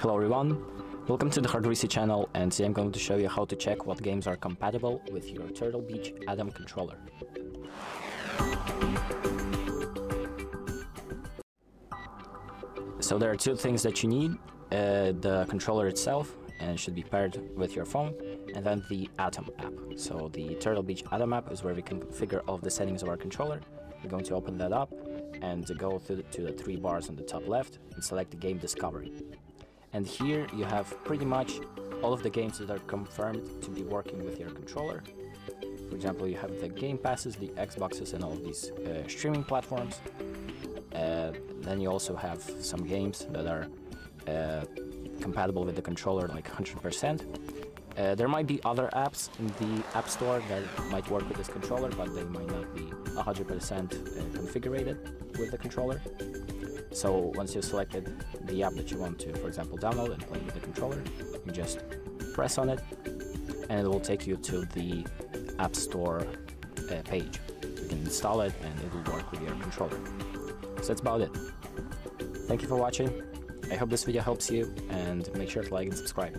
Hello everyone, welcome to the HardReset channel, and today I'm going to show you how to check what games are compatible with your Turtle Beach Atom controller. So there are two things that you need, the controller itself, and it should be paired with your phone, and then the Atom app. So the Turtle Beach Atom app is where we can configure all of the settings of our controller. We're going to open that up and go to the three bars on the top left and select the game discovery. And here you have pretty much all of the games that are confirmed to be working with your controller. For example, you have the Game Passes, the Xboxes, and all of these streaming platforms. Then you also have some games that are compatible with the controller, like 100%. There might be other apps in the App Store that might work with this controller, but they might not be 100% configured with the controller. So once you've selected the app that you want to, for example, download and play with the controller, you just press on it and it will take you to the App Store page. You can install it and it will work with your controller. So that's about it. Thank you for watching. I hope this video helps you, and make sure to like and subscribe.